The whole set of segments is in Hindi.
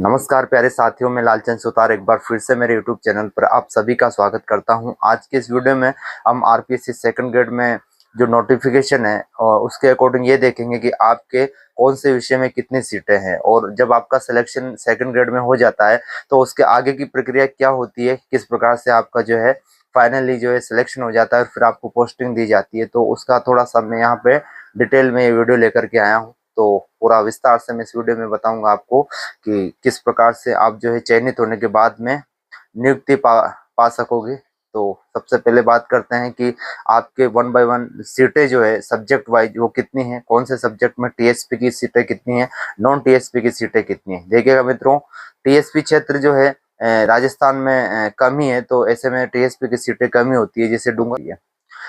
नमस्कार प्यारे साथियों, मैं लालचंद सुतार एक बार फिर से मेरे YouTube चैनल पर आप सभी का स्वागत करता हूं। आज के इस वीडियो में हम आरपीएससी सेकंड ग्रेड में जो नोटिफिकेशन है और उसके अकॉर्डिंग ये देखेंगे कि आपके कौन से विषय में कितनी सीटें हैं, और जब आपका सिलेक्शन सेकंड ग्रेड में हो जाता है तो उसके आगे की प्रक्रिया क्या होती है, किस प्रकार से आपका जो है फाइनली जो है सिलेक्शन हो जाता है और फिर आपको पोस्टिंग दी जाती है। तो उसका थोड़ा सा मैं यहाँ पे डिटेल में ये वीडियो लेकर के आया हूँ। तो पूरा विस्तार से मैं इस वीडियो में बताऊंगा आपको कि किस प्रकार से आप जो है चयनित होने के बाद में नियुक्ति पा सकोगे। तो सबसे पहले बात करते हैं कि आपके 1 बाय 1 सीटें जो है सब्जेक्ट वाइज वो कितनी है, कौन से सब्जेक्ट में टीएसपी की सीटें कितनी है, नॉन टीएसपी की सीटें कितनी है। देखिएगा मित्रों, टीएसपी क्षेत्र जो है राजस्थान में कम ही है, तो ऐसे में टीएसपी की सीटें कम ही होती है, जैसे डूंगरपुर है।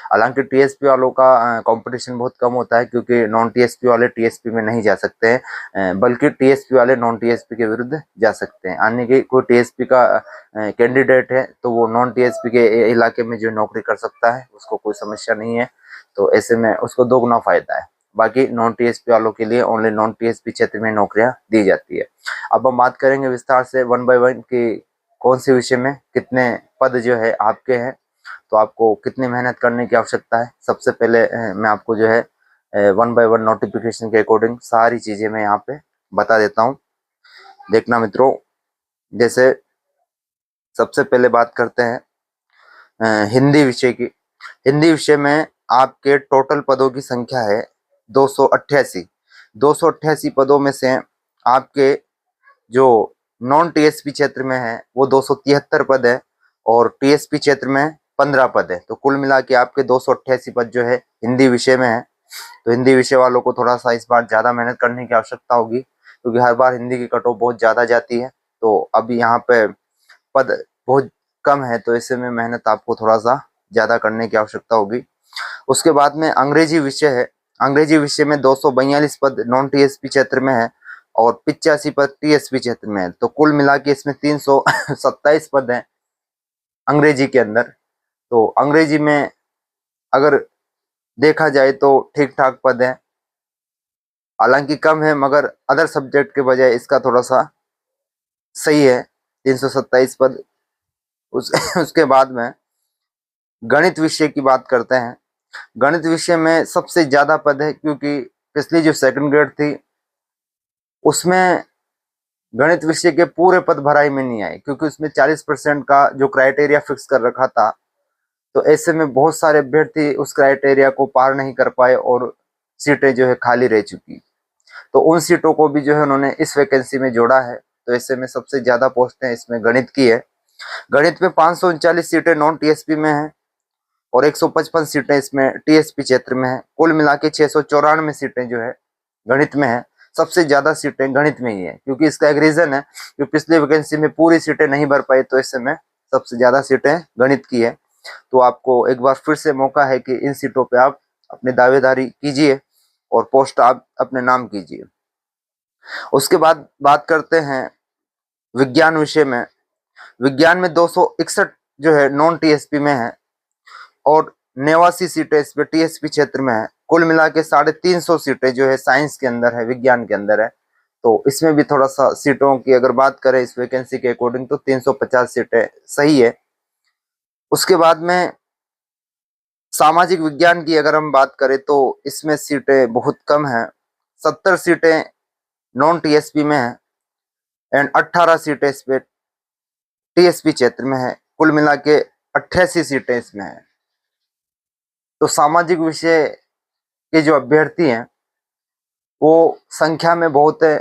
हालांकि टीएसपी वालों का कंपटीशन बहुत कम होता है, क्योंकि नॉन टीएसपी वाले टीएसपी में नहीं जा सकते हैं, बल्कि टीएसपी वाले नॉन टीएसपी के विरुद्ध जा सकते हैं। यानी कि कोई टीएसपी का कैंडिडेट है तो वो नॉन टीएसपी के इलाके में जो नौकरी कर सकता है, उसको कोई समस्या नहीं है। तो ऐसे में उसको दोगुना फायदा है। बाकी नॉन टीएसपी वालों के लिए ओनली नॉन टीएसपी क्षेत्र में नौकरियां दी जाती है। अब हम बात करेंगे विस्तार से 1 बाय 1 की कौन से विषय में कितने पद जो है आपके हैं, तो आपको कितनी मेहनत करने की आवश्यकता है। सबसे पहले मैं आपको जो है 1 बाय 1 नोटिफिकेशन के अकॉर्डिंग सारी चीजें मैं यहाँ पे बता देता हूँ। देखना मित्रों, जैसे सबसे पहले बात करते हैं हिंदी विषय की। हिंदी विषय में आपके टोटल पदों की संख्या है 288। 288 पदों में से आपके जो नॉन टीएसपी क्षेत्र में है वो 273 पद है, और टीएसपी क्षेत्र में 15 पद है। तो कुल मिला के आपके 288 पद जो है हिंदी विषय में है। तो हिंदी विषय वालों को थोड़ा सा इस बार ज्यादा मेहनत करने की आवश्यकता होगी, क्योंकि हर बार हिंदी की कट ऑफ बहुत ज्यादा जाती है। तो अभी यहाँ पे पद बहुत कम है, तो ऐसे में मेहनत आपको थोड़ा सा ज्यादा करने की आवश्यकता होगी। उसके बाद में अंग्रेजी विषय है। अंग्रेजी विषय में 242 पद नॉन टीएसपी क्षेत्र में है और 85 पद टीएसपी क्षेत्र में है। तो कुल मिला के इसमें 327 पद हैं अंग्रेजी के अंदर। तो अंग्रेजी में अगर देखा जाए तो ठीक ठाक पद है, हालांकि कम है, मगर अदर सब्जेक्ट के बजाय इसका थोड़ा सा सही है, 327 पद। उसके बाद में गणित विषय की बात करते हैं। गणित विषय में सबसे ज्यादा पद है, क्योंकि पिछली जो सेकंड ग्रेड थी उसमें गणित विषय के पूरे पद भराई में नहीं आए, क्योंकि उसमें 40% का जो क्राइटेरिया फिक्स कर रखा था। तो ऐसे में बहुत सारे अभ्यर्थी उस क्राइटेरिया को पार नहीं कर पाए और सीटें जो है खाली रह चुकी। तो उन सीटों को भी जो है उन्होंने इस वैकेंसी में जोड़ा है। तो ऐसे में सबसे ज्यादा पोस्टें इसमें गणित की है। गणित में 539 सीटें नॉन टीएसपी में है और 155 सीटें इसमें टीएसपी क्षेत्र में है। कुल मिला के 694 सीटें जो है गणित में है। सबसे ज्यादा सीटें गणित में ही है, क्योंकि इसका एक रीजन है कि पिछली वैकेंसी में पूरी सीटें नहीं भर पाई, तो इस समय सबसे ज्यादा सीटें गणित की है। तो आपको एक बार फिर से मौका है कि इन सीटों पे आप अपनी दावेदारी कीजिए और पोस्ट आप अपने नाम कीजिए। उसके बाद बात करते हैं विज्ञान विषय में। विज्ञान में 261 जो है नॉन टीएसपी में है और 89 सीटें इस पे टीएसपी क्षेत्र में है। कुल मिला के 350 सीटें जो है साइंस के अंदर है, विज्ञान के अंदर है। तो इसमें भी थोड़ा सा सीटों की अगर बात करें इस वैकेंसी के अकॉर्डिंग तो 350 सीटें सही है। उसके बाद में सामाजिक विज्ञान की अगर हम बात करें तो इसमें सीटें बहुत कम है। 70 सीटें नॉन टीएसपी में है एंड 18 सीटें इस पे टीएसपी क्षेत्र में है। कुल मिला के 88 सीटें इसमें है। तो सामाजिक विषय के जो अभ्यर्थी हैं वो संख्या में बहुत है,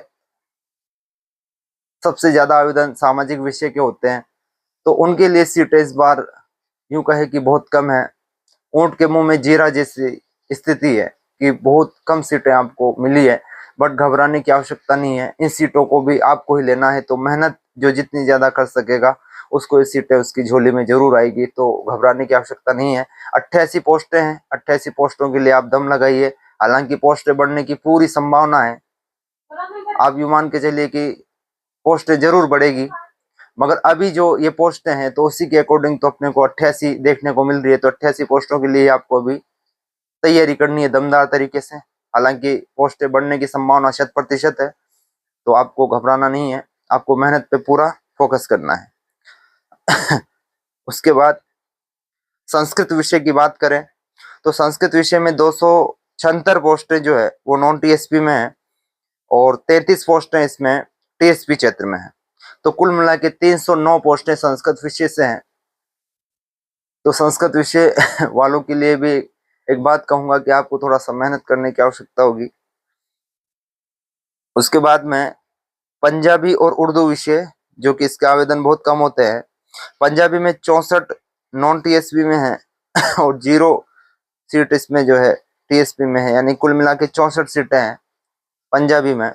सबसे ज्यादा आवेदन सामाजिक विषय के होते हैं। तो उनके लिए सीटें इस बार यूं कहे कि बहुत कम है। ऊंट के मुंह में जीरा जैसी स्थिति है कि बहुत कम सीटें आपको मिली है, बट घबराने की आवश्यकता नहीं है। इन सीटों को भी आपको ही लेना है, तो मेहनत जो जितनी ज्यादा कर सकेगा उसको ये सीटें उसकी झोली में जरूर आएगी। तो घबराने की आवश्यकता नहीं है। 88 पोस्टें हैं, 88 पोस्टों के लिए आप दम लगाइए। हालांकि पोस्टें बढ़ने की पूरी संभावना है। आप यूं मान के चलिए कि पोस्टें जरूर बढ़ेगी, मगर अभी जो ये पोस्टें हैं तो उसी के अकॉर्डिंग तो अपने को 88 देखने को मिल रही है। तो 88 पोस्टों के लिए आपको अभी तैयारी करनी है दमदार तरीके से। हालांकि पोस्टें बढ़ने की संभावना 100% है, तो आपको घबराना नहीं है। आपको मेहनत पे पूरा फोकस करना है। उसके बाद संस्कृत विषय की बात करें तो संस्कृत विषय में 276 पोस्टें जो है वो नॉन टीएसपी में है और 33 पोस्टें इसमें टीएसपी क्षेत्र में है। तो कुल मिला के 309 पोस्टें संस्कृत विषय से हैं। तो संस्कृत विषय वालों के लिए भी एक बात कहूंगा कि आपको थोड़ा सा मेहनत करने की आवश्यकता होगी। उसके बाद में पंजाबी और उर्दू विषय, जो कि इसके आवेदन बहुत कम होते हैं। पंजाबी में 64 नॉन टीएसपी में है और 0 सीट इसमें जो है टीएसपी में है, यानी कुल मिला के 64 सीटें हैं पंजाबी में।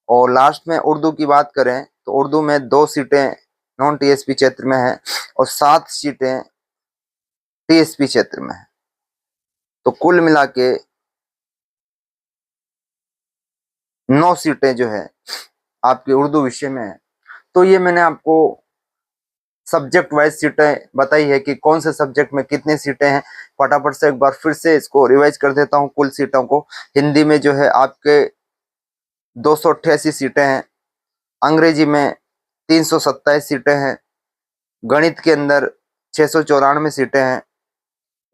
और लास्ट में उर्दू की बात करें तो उर्दू में 2 सीटें नॉन टीएसपी क्षेत्र में है और 7 सीटें टीएसपी क्षेत्र में है। तो कुल मिला के 9 सीटें जो है आपके उर्दू विषय में है। तो ये मैंने आपको सब्जेक्ट वाइज सीटें बताई है कि कौन से सब्जेक्ट में कितनी सीटें हैं। फटाफट से एक बार फिर से इसको रिवाइज कर देता हूँ कुल सीटों को। हिंदी में जो है आपके 288 सीटें हैं, अंग्रेजी में 327 सीटें हैं, गणित के अंदर 694 सीटें हैं,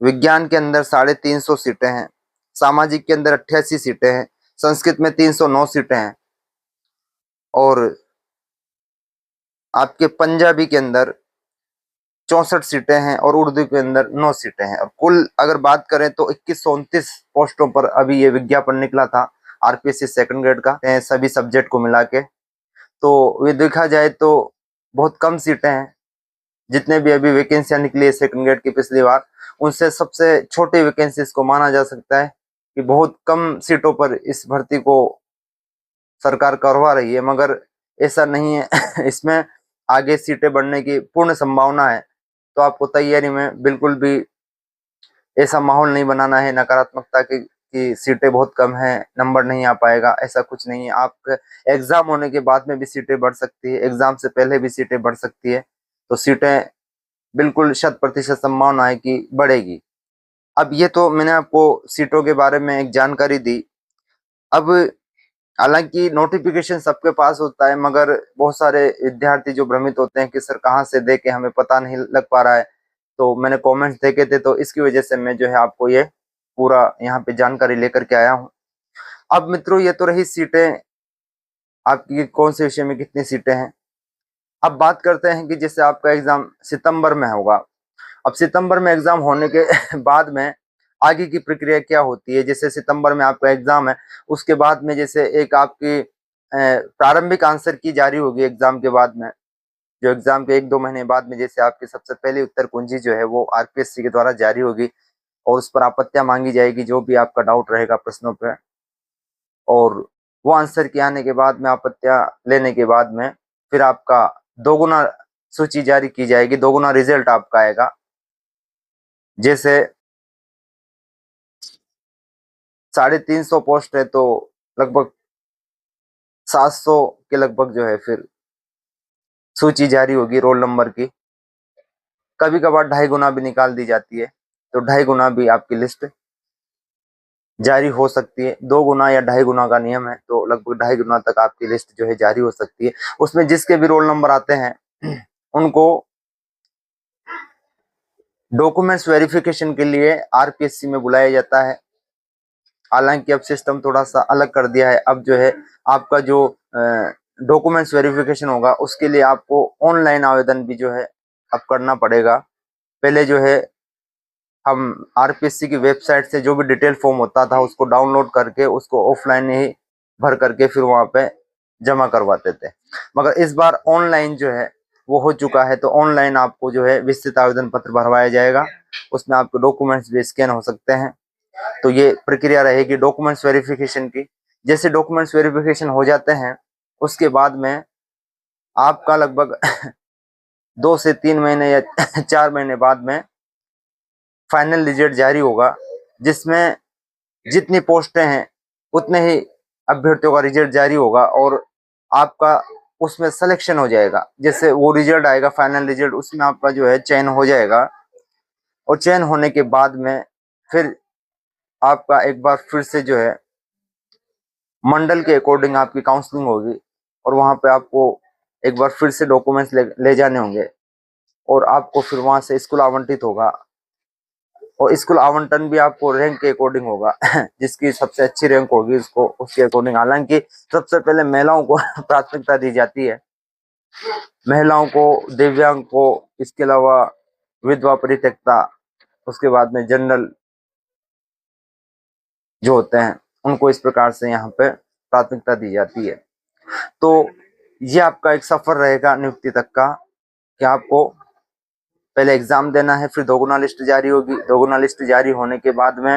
विज्ञान के अंदर 350 सीटें हैं, सामाजिक के अंदर 88 सीटें हैं, संस्कृत में 309 सीटें हैं और आपके पंजाबी के अंदर 64 सीटें हैं और उर्दू के अंदर 9 सीटें हैं। और कुल अगर बात करें तो 2129 पोस्टों पर अभी ये विज्ञापन निकला था आरपीएससी सेकंड ग्रेड का, सभी सब्जेक्ट को मिला के। तो ये देखा जाए तो बहुत कम सीटें हैं। जितने भी अभी वैकेंसियां निकली है सेकंड ग्रेड की पिछली बार, उनसे सबसे छोटी वैकेंसीज को माना जा सकता है कि बहुत कम सीटों पर इस भर्ती को सरकार करवा रही है, मगर ऐसा नहीं है। इसमें आगे सीटें बढ़ने की पूर्ण संभावना है। तो आपको तैयारी में बिल्कुल भी ऐसा माहौल नहीं बनाना है नकारात्मकता की सीटें बहुत कम हैं, नंबर नहीं आ पाएगा, ऐसा कुछ नहीं है। आप एग्जाम होने के बाद में भी सीटें बढ़ सकती है, एग्जाम से पहले भी सीटें बढ़ सकती है। तो सीटें बिल्कुल 100% संभावना है कि बढ़ेगी। अब ये तो मैंने आपको सीटों के बारे में एक जानकारी दी। अब हालांकि नोटिफिकेशन सबके पास होता है, मगर बहुत सारे विद्यार्थी जो भ्रमित होते हैं कि सर कहाँ से दे के हमें पता नहीं लग पा रहा है। तो मैंने कमेंट्स देखे थे, तो इसकी वजह से मैं जो है आपको ये पूरा यहाँ पे जानकारी लेकर के आया हूँ। अब मित्रों ये तो रही सीटें, आपकी कौन से विषय में कितनी सीटें हैं। अब बात करते हैं कि जैसे आपका एग्जाम सितंबर में होगा। अब सितंबर में एग्जाम होने के बाद में आगे की प्रक्रिया क्या होती है। जैसे सितंबर में आपका एग्जाम है, उसके बाद में जैसे एक आपकी प्रारंभिक आंसर की जारी होगी एग्जाम के बाद में। जो एग्जाम के 1-2 महीने बाद में जैसे आपकी सबसे पहली उत्तर कुंजी जो है वो आरपीएससी के द्वारा जारी होगी और उस पर आपत्तियां मांगी जाएगी, जो भी आपका डाउट रहेगा प्रश्नों पर। और वो आंसर के आने के बाद में आपत्तियां लेने के बाद में फिर आपका दोगुना सूची जारी की जाएगी, दोगुना रिजल्ट आपका आएगा। जैसे 350 पोस्ट है तो लगभग 700 के लगभग जो है फिर सूची जारी होगी रोल नंबर की। कभी कभार 2.5 गुना भी निकाल दी जाती है, तो 2.5 गुना भी आपकी लिस्ट जारी हो सकती है। 2 गुना या 2.5 गुना का नियम है, तो लगभग 2.5 गुना तक आपकी लिस्ट जो है जारी हो सकती है। उसमें जिसके भी रोल नंबर आते हैं उनको डॉक्यूमेंट्स वेरिफिकेशन के लिए आरपीएससी में बुलाया जाता है। हालांकि अब सिस्टम थोड़ा सा अलग कर दिया है। अब जो है आपका जो डॉक्यूमेंट्स वेरिफिकेशन होगा उसके लिए आपको ऑनलाइन आवेदन भी जो है अब करना पड़ेगा। पहले जो है हम आरपीएससी की वेबसाइट से जो भी डिटेल फॉर्म होता था उसको डाउनलोड करके उसको ऑफलाइन ही भर करके फिर वहां पे जमा करवाते थे, मगर इस बार ऑनलाइन जो है वो हो चुका है। तो ऑनलाइन आपको जो है विस्तृत आवेदन पत्र भरवाया जाएगा, उसमें आपके डॉक्यूमेंट्स भी स्कैन हो सकते हैं। तो ये प्रक्रिया रहेगी डॉक्यूमेंट्स वेरिफिकेशन की। जैसे डॉक्यूमेंट्स वेरिफिकेशन हो जाते हैं उसके बाद में आपका लगभग 2 से 3 महीने या 4 महीने बाद में फाइनल रिजल्ट जारी होगा, जिसमें जितनी पोस्टें हैं उतने ही अभ्यर्थियों का रिजल्ट जारी होगा और आपका उसमें सिलेक्शन हो जाएगा। जैसे वो रिजल्ट आएगा फाइनल रिजल्ट, उसमें आपका जो है चयन हो जाएगा और चयन होने के बाद में फिर आपका एक बार फिर से जो है मंडल के अकॉर्डिंग आपकी काउंसलिंग होगी और वहां पे आपको एक बार फिर से डॉक्यूमेंट्स ले जाने होंगे और आपको फिर वहां से स्कूल आवंटित होगा और स्कूल आवंटन भी आपको रैंक के अकॉर्डिंग होगा जिसकी सबसे अच्छी रैंक होगी उसको उसके अकॉर्डिंग। हालांकि सबसे पहले महिलाओं को प्राथमिकता दी जाती है, महिलाओं को, दिव्यांग को, इसके अलावा विधवा परित्यक्ता, उसके बाद में जनरल जो होते हैं उनको इस प्रकार से यहाँ पे प्राथमिकता दी जाती है। तो ये आपका एक सफर रहेगा नियुक्ति तक का कि आपको पहले एग्जाम देना है, फिर दोगुना लिस्ट जारी होगी, दोगुना लिस्ट जारी होने के बाद में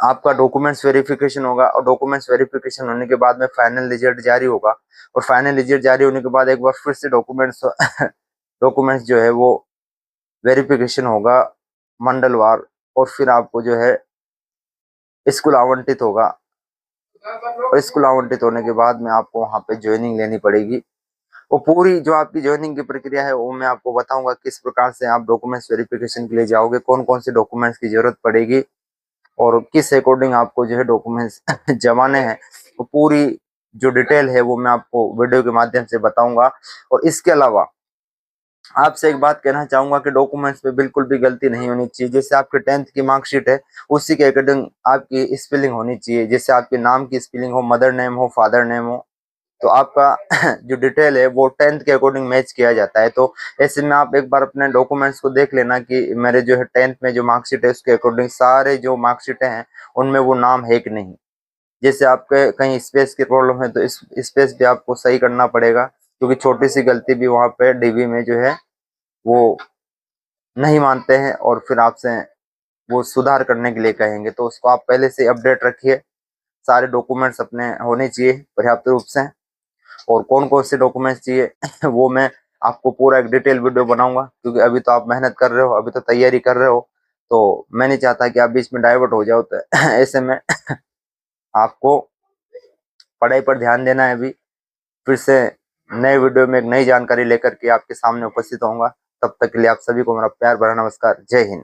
आपका डॉक्यूमेंट्स वेरिफिकेशन होगा और डॉक्यूमेंट्स वेरिफिकेशन होने के बाद में फाइनल रिजल्ट जारी होगा और फाइनल रिजल्ट जारी होने के बाद एक बार फिर से डॉक्यूमेंट्स डॉक्यूमेंट्स जो है वो वेरिफिकेशन होगा मंडलवार और फिर आपको जो है स्कूल आवंटित होगा और स्कूल आवंटित होने के बाद में आपको वहां पे ज्वाइनिंग लेनी पड़ेगी। वो पूरी जो आपकी ज्वाइनिंग की प्रक्रिया है वो मैं आपको बताऊंगा किस प्रकार से आप डॉक्यूमेंट्स वेरिफिकेशन के लिए जाओगे, कौन कौन से डॉक्यूमेंट्स की जरूरत पड़ेगी और किस अकॉर्डिंग आपको जो है डॉक्यूमेंट्स जमाने हैं, वो पूरी जो डिटेल है वो मैं आपको वीडियो के माध्यम से बताऊंगा। और इसके अलावा आपसे एक बात कहना चाहूंगा कि डॉक्यूमेंट्स पे बिल्कुल भी गलती नहीं होनी चाहिए। जैसे आपके 10th की मार्कशीट है उसी के अकॉर्डिंग आपकी स्पेलिंग होनी चाहिए, जैसे आपके नाम की स्पेलिंग हो, मदर नेम हो, फादर नेम हो, तो आपका जो डिटेल है वो 10th के अकॉर्डिंग मैच किया जाता है। तो ऐसे में आप एक बार अपने डॉक्यूमेंट्स को देख लेना कि मेरे जो है 10th में जो मार्कशीट है उसके अकॉर्डिंग सारे जो मार्कशीटें हैं उनमें वो नाम है कि नहीं। जैसे आपके कहीं स्पेस की प्रॉब्लम है तो इस स्पेस भी आपको सही करना पड़ेगा, क्योंकि छोटी सी गलती भी वहां पे डीबी में जो है वो नहीं मानते हैं और फिर आपसे वो सुधार करने के लिए कहेंगे। तो उसको आप पहले से अपडेट रखिए, सारे डॉक्यूमेंट्स अपने होने चाहिए पर्याप्त रूप से। और कौन कौन से डॉक्यूमेंट्स चाहिए वो मैं आपको पूरा एक डिटेल वीडियो बनाऊंगा, क्योंकि अभी तो आप मेहनत कर रहे हो, अभी तो तैयारी कर रहे हो, तो मैं नहीं चाहता कि आप बीच में डाइवर्ट हो जाओ। तो ऐसे में आपको पढ़ाई पर ध्यान देना है। अभी फिर से नए वीडियो में एक नई जानकारी लेकर के आपके सामने उपस्थित होऊंगा। तब तक के लिए आप सभी को मेरा प्यार भरा नमस्कार। जय हिंद।